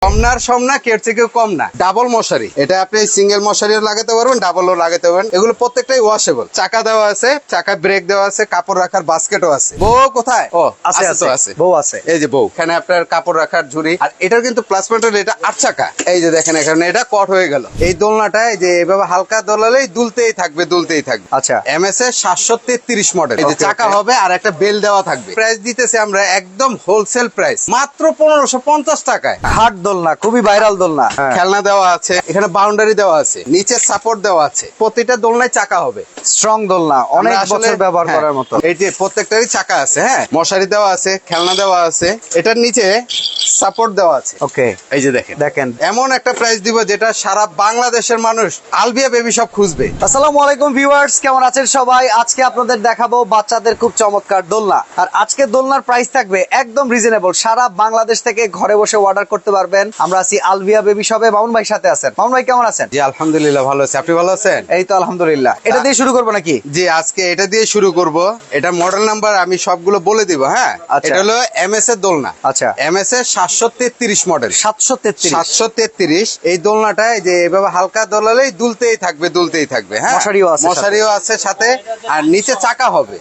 কমনার সমনা কের থেকেও কম না, ডাবল মশারি। এটা আপনি সিঙ্গেল মশারিও লাগাতে পারবেন, ডাবলও লাগাতে পারবেন। এগুলো প্রত্যেকটাই ওয়াশেবল। চাকা দেওয়া আছে, চাকা ব্রেক দেওয়া আছে, কাপড় রাখার বাস্কেটও আছে। বউ কোথায়? ও আছে তো আছে, বউ আছে। এই যে বউ, এখানে আপনার কাপড় রাখার ঝুড়ি। আর এটার কিন্তু প্লাস পয়েন্ট, এটা 8 চাকা। এই যে দেখেন এখানে এটা কট হয়ে গেল। এই দোলনাটা এই যে এভাবে হালকা দোলালেই দুলতেই থাকবে, দুলতেই থাকবে। আচ্ছা, এমএস এর 733 মডেল। এই যে Okay, চাকা okay. হবে আর একটা বেল দেওয়া থাকবে। প্রাইস দিতেছে আমরা একদম হোলসেল প্রাইস, মাত্র 1550 টাকায়। হাট দোলনা, খুবই ভাইরাল দোলনা। খেলনা দেওয়া আছে, এখানে বাউন্ডারি দেওয়া আছে, নিচে সাপোর্ট দেওয়া আছে। প্রতিটা দোলনায় চাকা হবে, স্ট্রং দোলনা, অনেক আমরা আসলে- বছর ব্যবহার হ্যাঁ, করার মতো। এই যে প্রত্যেকটারই চাকা আছে, হ্যাঁ, মশারি দেওয়া আছে, খেলনা দেওয়া আছে, এটার নিচে সাপোর্ট দেওয়া আছে। ওকে, এই যে দেখেন দেখেন। এমন একটা প্রাইস দিব যেটা সারা বাংলাদেশের মানুষ আলবিয়া বেবি শপ খুঁজবে। আসসালামু আলাইকুম ভিউয়ার্স, কেমন আছেন সবাই? আজকে আপনাদের দেখাবো বাচ্চাদের খুব চমৎকার দোলনা। আর আজকে দোলনার প্রাইস থাকবে একদম রিজনেবল। সারা বাংলাদেশ থেকে ঘরে বসে অর্ডার করতে পারবেন। আমরা আছি আলবিয়া বেবি শপে। মামুন ভাই সাথে আছেন। মামুন ভাই কেমন আছেন? জি আলহামদুলিল্লাহ ভালো আছি, আপনি ভালো আছেন? এই তো আলহামদুলিল্লাহ। এটা দিয়ে শুরু করবো নাকি? জি আজকে এটা দিয়ে শুরু করব। এটা মডেল নাম্বার আমি সবগুলো বলে দিব। হ্যাঁ, আচ্ছা। এটা হলো এমএস এর দোলনা। আচ্ছা, এমএস এর 733 মডেল। 733। 733। এই দোলনাটা এই যে এভাবে হালকা দোলালেই দুলতেই থাকবে, দুলতেই থাকবে। হ্যাঁ, মশারিও আছে মশারিও আছে সাথে। আর নিচে চাকা হবে,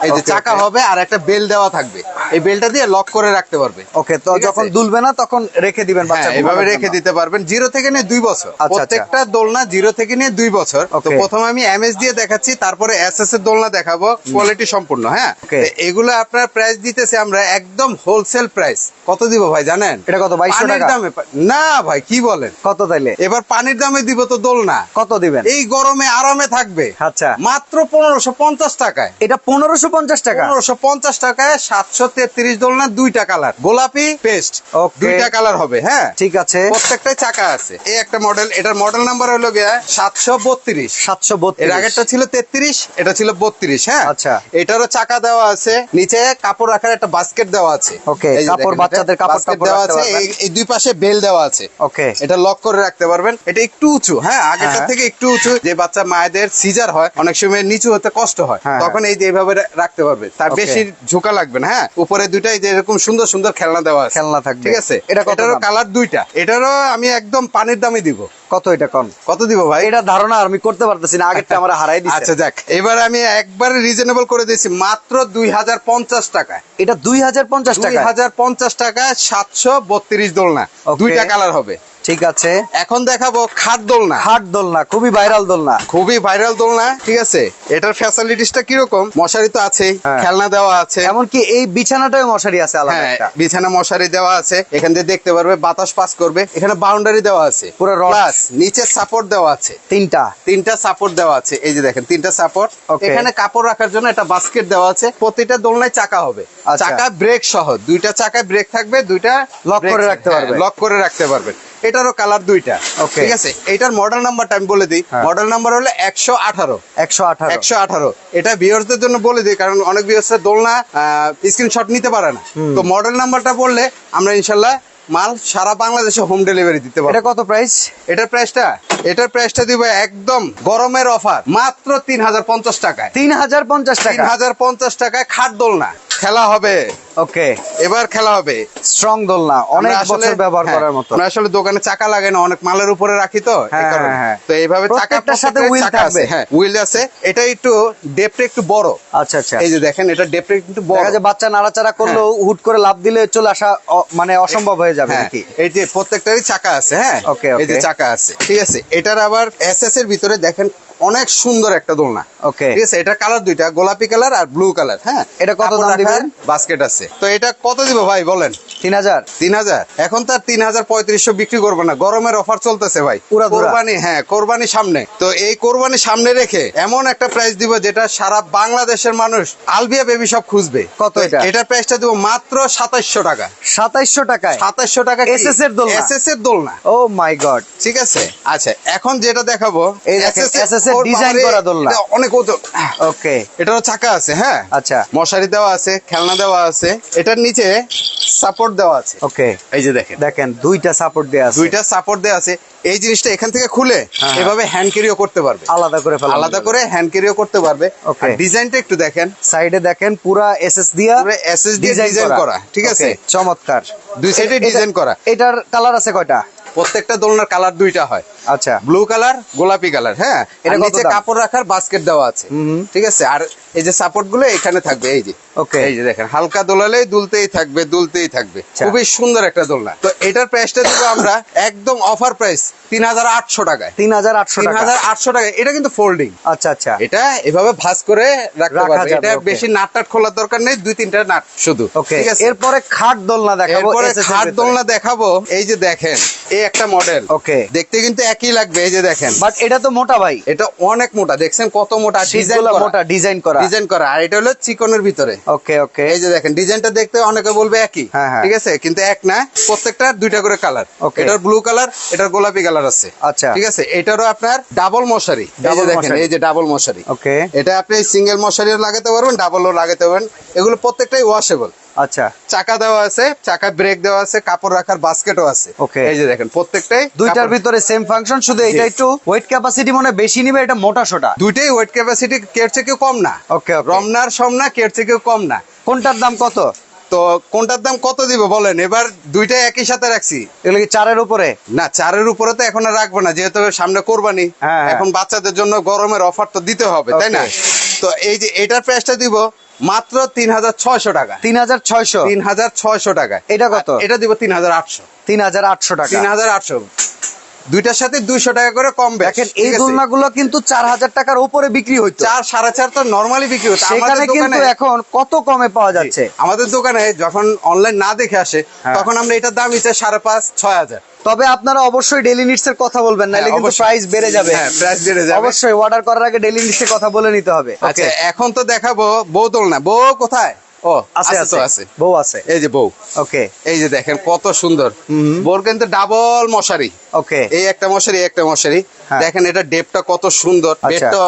এই যে Okay, চাকা okay. হবে আর একটা বেল দেওয়া থাকবে। এই বেলটা দিয়ে লক করে রাখতে পারবে। ওকে, তো ঠিক আছে? যখন দুলবে না তখন রেখে দিবেন বাচ্চা হ্যাঁ, এভাবে ঘুমানোর রেখে জন্য। দিতে পারবেন। 0 থেকে নিয়ে 2 বছর। আচ্ছা। প্রত্যেকটা দোলনা 0 থেকে নিয়ে 2 বছর। তো Okay. প্রথমে আমি এমএস দিয়ে দেখাচ্ছি, তারপরে এসএস এর দোলনা দেখাবো, কোয়ালিটি সম্পূর্ণ। হ্যাঁ, Okay. তো এগুলো আপনার প্রাইস দিতেছে আমরা একদম হোলসেল প্রাইস। কত দিব ভাই জানেন? এটা কত? 2200 পানির টাকা? দামে না ভাই, কি বলেন? কত তাইলে? এবার পানির দামে দিব তো দোলনা। কত দিবেন? এই গরমে আরামে থাকবে আচ্ছা, মাত্র 1550 টাকায়। এটা 1550 টাকা। 1550 টাকায় 733 দোলনা, 2টা কালার, গোলাপি পেস্ট, Okay. 2টা কালার হবে। হ্যাঁ, ঠিক আছে। প্রত্যেকটাই চাকা আছে। এই একটা মডেল, এটার মডেল নাম্বার হলো গিয়া 732। 732। এর আগেরটা ছিল 33, এটা ছিল 32। হ্যাঁ, আচ্ছা। এটারও চাকা দেওয়া আছে, নিচে কাপড় রাখার একটা বাস্কেট দেওয়া আছে। Okay, এই যে কাপড়, দেখেন, বাচ্চাদের এটা কাপড় basket টাপড় দেওয়া রাখতে আছে। পারবেন। এই দুই পাশে বেল দেওয়া আছে। ওকে, এটা লক করে রাখতে পারবেন। এটা একটু উঁচু, হ্যাঁ, আগেরটা হ্যাঁ। থেকে একটু উঁচু। যে বাচ্চা মায়েদের সিজার হয়, অনেক সময় নিচু হতে কষ্ট হয়, হ্যাঁ, তখন এই যে এইভাবে রাখতে পারবে। তার Okay. বেশি ঝোঁকা লাগবে না। হ্যাঁ, উপরে দুইটাই যে এরকম সুন্দর সুন্দর খেলনা দেওয়া আছে। খেলনা থাকবে। ঠিক আছে, এটা কত এটারও দাম? কালার 2টা। এটারও আমি একদম পানির দামে দিব। কত এটা কোন? কত দিব ভাই? এটা ধারণা আমি করতে পারতেছি না, আগেরটা আমরা হারাই দিছি। আচ্ছা যাক, এবার আমি একবারে রিজনেবল করে দিয়েছি, মাত্র 2050 টাকায়। এটা 2050 টাকা। 2050 টাকায় 732 দোলনা, Okay. 2টা কালার হবে। ঠিক আছে। এখন দেখাবো খাট দোলনা। হাট দোলনা, খুবই ভাইরাল দোলনা। খুবই ভাইরাল দোলনা। ঠিক আছে, এটার ফ্যাসিলিটিসটা কিরকম? মশারি তো আছেই, হ্যাঁ। খেলনা দেওয়া আছে। এমনকি এই বিছানাটায় মশারি আছে আলাদা হ্যাঁ, একটা। বিছানা মশারি দেওয়া আছে, এখান দিয়ে দেখতে পারবে, বাতাস পাস করবে। এখানে বাউন্ডারি দেওয়া আছে, পুরো রড। প্লাস নিচে সাপোর্ট দেওয়া আছে। তিনটা। 3টা সাপোর্ট দেওয়া আছে, এই যে দেখেন 3টা সাপোর্ট। Okay. এখানে কাপড় রাখার জন্য একটা বাস্কেট দেওয়া আছে। প্রতিটা দোলনায় চাকা হবে, আচ্ছা। চাকা ব্রেক সহ। 2টা চাকায় ব্রেক থাকবে, 2টা Lock করে রাখতে পারবে। লক করে রাখতে পারবেন। এটারও কালার 2টা। Okay. ঠিক আছে, এটার মডেল নাম্বারটা আমি বলে দিই। হ্যাঁ। মডেল নাম্বার হলো 118। 118। 118। এটা ভিউয়ার্সদের জন্য বলে দিই, কারণ অনেক ভিউয়ার্সের দোলনা স্ক্রিনশট নিতে পারে না। তো মডেল নাম্বারটা বললে আমরা ইনশাল্লাহ মাল সারা বাংলাদেশে হোম ডেলিভারি দিতে পারবো। এটা কত প্রাইস? এটার প্রাইসটা দিব একদম গরমের অফার, মাত্র 3050 টাকায়। 3050 টাকা। 3050 টাকায় খাট দোলনা খেলা হবে। ওকে, এবার খেলা হবে স্ট্রং দোলনা, অনেক আমরা আসলে- বছর ব্যবহার হ্যাঁ, করার মতো। আমরা আসলে দোকানে চাকা লাগাই না, অনেক মালের উপরে রাখি তো, এই হ্যাঁ, কারণে। হ্যাঁ। তো এইভাবে চাকা প্রত্যেকটার সাথে প্রত্যেকটাই wheel চাকা থাকবে। আছে। হ্যাঁ, হুইল আছে। এটা একটু ডেপটা একটু বড়। আচ্ছা আচ্ছা। এই যে দেখেন, এটা ডেপটা একটু বড়। দেখা যায় বাচ্চা নাড়াচাড়া করলেও হুট করে লাফ দিলে চলে আসা মানে অসম্ভব হয়ে যাবে হ্যাঁ, নাকি? এই যে প্রত্যেকটারই চাকা আছে। হ্যাঁ, Okay, এই যে okay. চাকা আছে। ঠিক আছে, এটার আবার এসএস এর ভিতরে দেখেন অনেক সুন্দর একটা দোলনা। ওকে, ঠিক আছে, এটার কালার 2টা, গোলাপি কালার আর ব্লু কালার। হ্যাঁ, এটা কত কাপড় দাম রাখার দিবেন? বাস্কেট আছে। তো এটা কত দিব ভাই বলেন? 3000। 3000। এখন তার 3500 বিক্রি করবো না, গরমের অফার চলতেছে ভাই। উড়াধুরা। কোরবানি, হ্যাঁ, কোরবানি সামনে। তো এই কোরবানি সামনে রেখে এমন একটা প্রাইস দিব যেটা সারা বাংলাদেশের মানুষ আলবিয়া বেবি শপ খুঁজবে। কত এটা? এটার প্রাইসটা দিব মাত্র 2700 টাকা। 2700 টাকায় 2700 টাকা। SS এর দোলনা? এসএস এর দোলনা। ও মাই গড। ঠিক আছে, আচ্ছা এখন যেটা দেখাবো, এই দেখেন SS এসএস হচ্ছে ডিজাইন করা দোলনা। এটা অনেক ওজন। ওকে, এটারও চাকা আছে, হ্যাঁ আচ্ছা মশারি দেওয়া আছে, খেলনা দেওয়া আছে, এটার নিচে সাপোর্ট দেওয়া আছে। ওকে, এই যে দেখেন দেখেন দুইটা সাপোর্ট দেয়া আছে, দুইটা সাপোর্ট দেওয়া আছে। এই জিনিসটা এখান থেকে খুলে হ্যাঁ। এভাবে হ্যান্ড ক্যারিও করতে পারবে, আলাদা করে ফেলা আলাদা করে হ্যান্ড ক্যারিও করতে পারবে। Okay. আর ডিজাইনটা একটু দেখেন, সাইডে দেখেন পুরা এসএস দিয়া পুরো এসএস দিয়ে ডিজাইন করা, ঠিক আছে? Okay, চমৎকার। দুই সাইডে ডিজাইন করা। এটার কালার আছে কয়টা? প্রত্যেকটা দোলনার কালার দুইটা হয়, আচ্ছা, ব্লু কালার, গোলাপি কালার। হ্যাঁ, এটা এটা কত নিচে দাম? কাপড় রাখার বাস্কেট দেওয়া আছে, ঠিক আছে? আর এই যে সাপোর্ট গুলো এখানে থাকবে, এই যে Okay. এই যে দেখেন হালকা দোলালেই দুলতেই থাকবে, দুলতেই থাকবে। আচ্ছা। খুবই সুন্দর একটা দোলনা। তো এটার প্রাইসটা দিব আমরা একদম অফার প্রাইস ৩৮০০ টাকায়। ৩৮০০ টাকা। ৩৮০০ টাকা। এটা কিন্তু ফোল্ডিং, আচ্ছা আচ্ছা, এটা এভাবে ভাঁজ করে রাখতে রাখা পারবে। যাবে, এটা okay. বেশি নাট টাট খোলার দরকার নেই, দুই তিনটা নাট শুধু, ওকে। ঠিক আছে? এরপরে খাট দোলনা দেখাবো, এরপরে SS এর খাট ভেতরে। দোলনা দেখাবো। এই যে দেখেন, এই একটা মডেল, Okay. দেখতে কিন্তু একই লাগবে। এই যে দেখেন, বাট এটা তো মোটা ভাই, এটা অনেক মোটা, দেখছেন কত মোটা, ডিজাইন সিটগুলো করা, মোটা, ডিজাইন করা। ডিজাইন করা। আর এটা হলো চিকনের ভিতরে। ওকে ওকে, এই যে দেখেন ডিজাইনটা দেখতে অনেকে বলবে একই, হ্যাঁ, হ্যাঁ। ঠিক আছে? কিন্তু এক না, প্রত্যেকটার দুইটা করে কালার। Okay. এটার ব্লু কালার, এটার গোলাপি কালার আছে, আচ্ছা। ঠিক আছে? এটারও আপনার ডাবল মশারি। এই যে Double দেখেন, মশারি। এই যে ডাবল মশারি। ওকে, এটা আপনি সিঙ্গেল মশারিও লাগাতে পারবেন, ডাবলও লাগাতে পারবেন। এগুলো প্রত্যেকটাই ওয়াশেবল। আচ্ছা, চাকা দেওয়া আছে, চাকা ব্রেক দেওয়া আছে, কাপড় রাখার বাস্কেটও আছে। Okay. এই যে দেখেন প্রত্যেকটাই দুইটার কাপড়- ভিতরে সেম ফাংশন, শুধু এটা একটু ওয়েট ক্যাপাসিটি মনে হয় বেশি নিবে, এটা মোটা সোটা। দুইটাই ওয়েট ক্যাপাসিটি কের চেয়ে কম না। ওকে ওকে, রমনার সমনা কের থেকে কম না। কোনটার দাম কত? তো কোনটার দাম কত দিব বলেন? এবার দুইটাই একই সাথে রাখছি। এগুলো কি চারের উপরে? না, চারের উপরে তো এখন আর রাখবো না, যেহেতু সামনে কোরবানি। হ্যাঁ, হ্যাঁ। এখন বাচ্চাদের জন্য গরমের অফার তো দিতে হবে, তাই না? Okay. তো এই যে এটার প্রাইসটা দিব মাত্র ৩৬০০ টাকা। ৩৬০০। ৩৬০০ টাকা। এটা কত? আর এটা দিব ৩৮০০। ৩৮০০ টাকা। ৩৮০০। দুইটার সাথে ২০০ টাকা করে কম বেশ, দেখেন ঠিক এই আছে? দোলনাগুলো কিন্তু ৪০০০ টাকার উপরে বিক্রি হইতো, ৪ ৪.৫ তো নরমালি বিক্রি হতো। সেখানে আমাদের কিন্তু দোকানে এখন কত কমে পাওয়া যাচ্ছে। আমাদের দোকানে যখন অনলাইন না দেখে আসে, হ্যাঁ। তখন আমরা এটার দাম হচ্ছে ৫.৫ ৬ হাজার। তবে আপনারা অবশ্যই ডেইলি নিডস এর কথা বলবেন, নাহলে হ্যাঁ, কিন্তু অবশ্যই। প্রাইস বেড়ে যাবে। হ্যাঁ, প্রাইস বেড়ে যাবে। অবশ্যই অর্ডার করার আগে ডেইলি নিডস এর কথা বলে নিতে হবে। আচ্ছা, ওকে, এখন তো দেখাবো বউ দোলনা। বউ কোথায়? ও আছে আছে তো, আছে, আছে। বউ আছে। এই যে বউ, ওকে এই যে দেখেন কত সুন্দর। বউর কিন্তু ডাবল মশারি, ওকে, এই একটা মশারি, এই একটা মশারি। হ্যাঁ। দেখেন এটা ডেপটা কত সুন্দর, আচ্ছা। বেডটা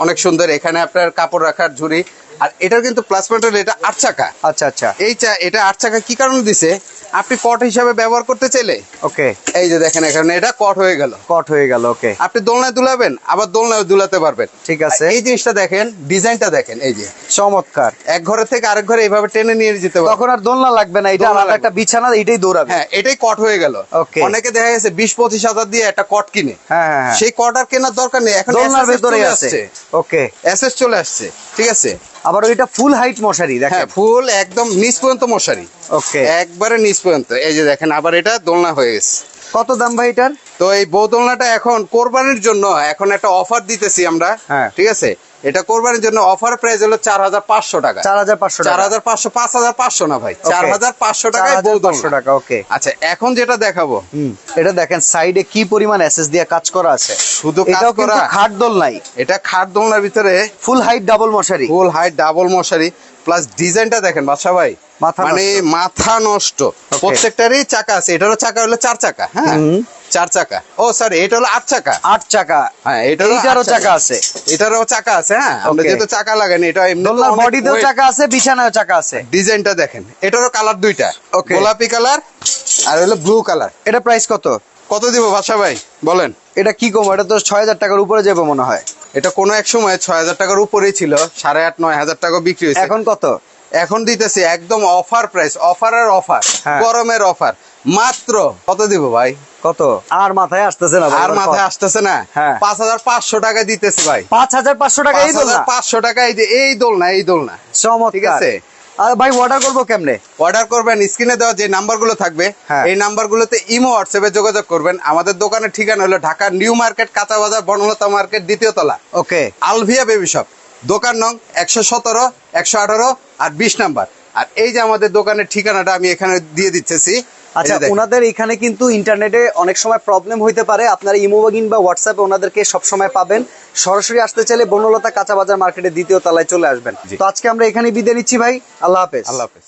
অনেক সুন্দর। এখানে আপনার কাপড় রাখার ঝুড়ি। আর এটার কিন্তু প্লাস পয়েন্ট হলো এটা ৮ চাকা। আচ্ছা আচ্ছা, এটা ৮ চাকা কি কারণে দিছে? আপনি কট হিসাবে ব্যবহার করতে চাইলে ওকে, এই যে দেখেন এখানে এটা কট হয়ে গেল। কট হয়ে গেল। ওকে, আপনি দোলনায় দুলাবেন, আবার দোলনায় দুলাতে পারবেন, ঠিক আছে। এই জিনিসটা দেখেন, ডিজাইনটা দেখেন। এই যে চমৎকার। এক ঘরের থেকে আরেক ঘরে এইভাবে টেনে নিয়ে যেতে পারবেন। তখন আর দোলনা লাগবে না, এটা দোলনা আলাদা লাগবে একটা বিছানা, এটাই দৌড়াবে। হ্যাঁ, এটাই কট হয়ে গেল। Okay. অনেকে দেখা গেছে ২০-২৫ হাজার দিয়ে একটা কট কিনে, হ্যাঁ হ্যাঁ হ্যাঁ, সেই কট আর কেনার দরকার নেই, এখন দোলনার SSS ভেতরে চলে আছে। আসছে। ওকে, এসএস চলে আসছে, ঠিক আছে? আবার ওইটা ফুল হাইট মশারি হ্যাঁ, দেখেন। ফুল একদম নিচ পর্যন্ত মশারি, ওকে, একবারে নিচ পর্যন্ত। এই যে দেখেন আবার এটা দোলনা হয়ে গেছে। কত দাম ভাই এটার? তো এই বউ দোলনাটা এখন কোরবানির জন্য এখন একটা অফার দিতেছি আমরা, হ্যাঁ। ঠিক আছে? এটা কোরবানির জন্য অফার প্রাইস হলো ৪৫০০ টাকা। ৪৫০০ টাকা। ৪৫০০, ৫৫০০ না ভাই, Okay. ৪৫০০ টাকায় বউ ৪৫০০ দোলনা। টাকা। ওকে, আচ্ছা, এখন যেটা দেখাবো, এটা দেখেন সাইডে কি পরিমাণ এসএস দিয়ে কাজ করা আছে। শুধু কাজ এটাও কিন্তু করা। খাট দোলনাই, এটা খাট দোলনার ভিতরে ফুল হাইট ডাবল মশারি। ফুল হাইট ডাবল মশারি, প্লাস ডিজাইনটা দেখেন বাদশা ভাই, মাথা মানে নষ্ট। মাথা নষ্ট। প্রত্যেকটারই চাকা আছে। এটারও চাকা হলো ৪ চাকা। হ্যাঁ, ৪ চাকা। ও সরি, এটা হলো 8 চাকা। ৮ চাকা। হ্যাঁ, এটারও এইটারও 8 চাকা আছে। এটারও চাকা আছে। হ্যাঁ, আমরা Okay. যেহেতু চাকা লাগাইনি, এটা এমনি দোলনার বডিতেও চাকা আছে, বিছানায়ও চাকা আছে। ডিজাইনটা দেখেন, এটারও কালার দুইটা, Okay. গোলাপি কালার আর হলো ব্লু কালার। এটা প্রাইস কত? কত দিব বাদশা ভাই বলেন? এটা কি কম? এটা তো ৬০০০ টাকার উপরে যাবে মনে হয়। এটা কোনো এক সময় ৬০০০ টাকার উপরেই ছিল, ৮.৫-৯ হাজার টাকা বিক্রি হয়েছে। এখন কত? এখন দিতেছি একদম অফার প্রাইস, অফার আর অফার, হ্যাঁ। গরমের অফার। মাত্র কত দিব ভাই? কত? আর মাথায় আসতেছে না ভাই, আর মাথায় আসতেছে না। হ্যাঁ। ৫৫০০ টাকা দিতেছি ভাই। ৫৫০০ টাকা এই দোলনা? ৫৫০০ টাকা এই দোলনা, এই দোলনা। চমৎকার। ঠিক আছে। আর ভাই অর্ডার করবো কেমনে? অর্ডার করবেন, স্ক্রিনে দেওয়া যে নাম্বারগুলো থাকবে, হ্যাঁ। এই নাম্বারগুলোতে ইমো হোয়াটসঅ্যাপে যোগাযোগ করবেন। আমাদের দোকানের ঠিকানা হলো ঢাকা নিউ মার্কেট, কাঁচা বাজার, বনলতা মার্কেট, ২য় তলা, ওকে, আলভিয়া বেবি শপ। দোকান নং ১১৭, ১১৮ আর ২০ নাম্বার। আর এই যে আমাদের দোকানের ঠিকানাটা আমি এখানে দিয়ে দিচ্ছি। আচ্ছা, ওনাদের এখানে কিন্তু ইন্টারনেটে অনেক সময় প্রবলেম হইতে পারে, আপনারা ইমো বা হোয়াটসঅ্যাপে ওনাদেরকে সবসময় পাবেন। সরাসরি আসতে চাইলে বনলতা কাঁচা বাজার মার্কেটের ২য় তলায় চলে আসবেন। তো আজকে আমরা এখানে বিদায় নিচ্ছি ভাই, আল্লাহ হাফেজ। আল্লাহ হাফেজ।